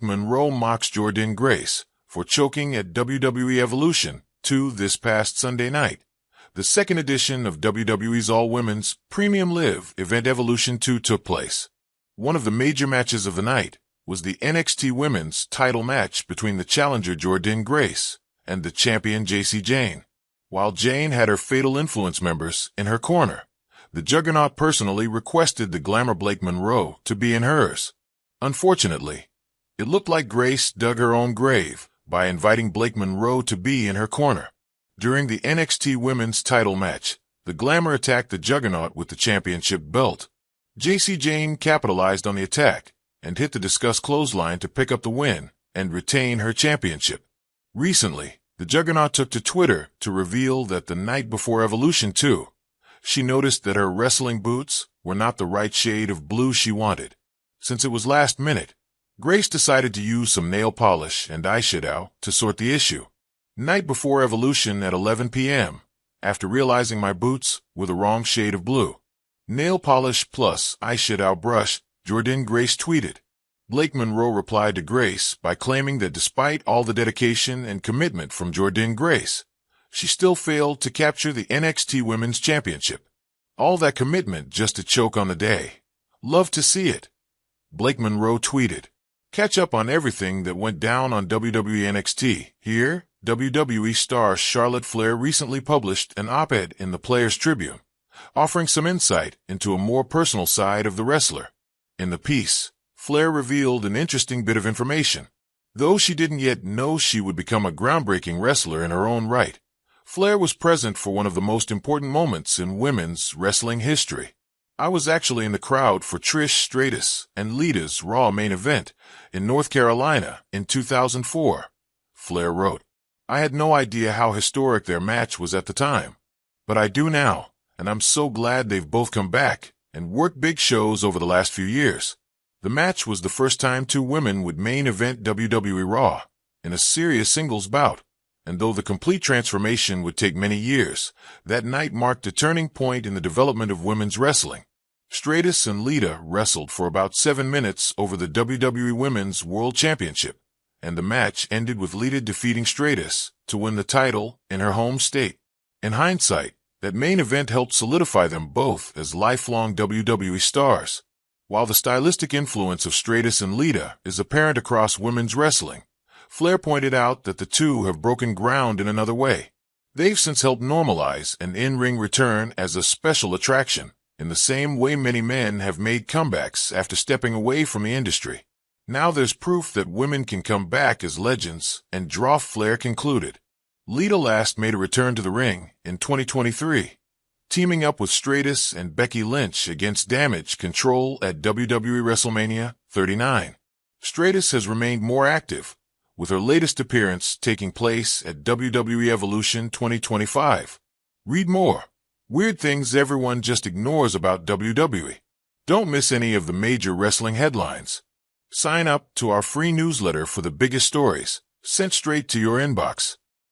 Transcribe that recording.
Monroe mocks Jordynne Grace for choking at WWE Evolution 2 this past Sunday night. The second edition of WWE's all-women's Premium Live event Evolution 2 took place. One of the major matches of the night was the NXT Women's title match between the challenger Jordynne Grace and the champion Jane. While Jane had her Fatal Influence members in her corner, the Juggernaut personally requested the Glamour Monroe to be in hers. Unfortunately, it looked like Grace dug her own grave by inviting Monroe to be in her corner. During the NXT Women's title match, the Glamour attacked the Juggernaut with the championship belt. Jane capitalized on the attack and hit the Discuss clothesline to pick up the win and retain her championship. Recently, the Juggernaut took to Twitter to reveal that the night before Evolution 2, she noticed that her wrestling boots were not the right shade of blue she wanted. Since it was last minute, Grace decided to use some nail polish and eyeshadow to sort the issue. Night before Evolution at 11 p.m., after realizing my boots were the wrong shade of blue. Nail polish plus eyeshadow brush, Jordynne Grace tweeted. Monroe replied to Grace by claiming that despite all the dedication and commitment from Jordynne Grace, she still failed to capture the NXT Women's Championship. All that commitment just to choke on the day. Love to see it. Monroe tweeted. Catch up on everything that went down on WWE NXT. Here, WWE star Charlotte Flair recently published an op-ed in the Players Tribune, offering some insight into a more personal side of the wrestler. In the piece, Flair revealed an interesting bit of information. Though she didn't yet know she would become a groundbreaking wrestler in her own right, Flair was present for one of the most important moments in women's wrestling history. I was actually in the crowd for Trish Stratus and Lita's Raw main event in North Carolina in 2004, Flair wrote. I had no idea how historic their match was at the time, but I do now, and I'm so glad they've both come back and worked big shows over the last few years. The match was the first time two women would main event WWE Raw in a serious singles bout, and though the complete transformation would take many years, that night marked a turning point in the development of women's wrestling. Stratus and Lita wrestled for about 7 minutes over the WWE Women's World Championship, and the match ended with Lita defeating Stratus to win the title in her home state. In hindsight, that main event helped solidify them both as lifelong WWE stars. While the stylistic influence of Stratus and Lita is apparent across women's wrestling, Flair pointed out that the two have broken ground in another way. They've since helped normalize an in-ring return as a special attraction, in the same way many men have made comebacks after stepping away from the industry. Now there's proof that women can come back as legends, and draw, Flair concluded. Lita last made a return to the ring in 2023, teaming up with Stratus and Becky Lynch against Damage Control at WWE WrestleMania 39. Stratus has remained more active, with her latest appearance taking place at WWE Evolution 2025. Read more. Weird things everyone just ignores about WWE. Don't miss any of the major wrestling headlines. Sign up to our free newsletter for the biggest stories, sent straight to your inbox.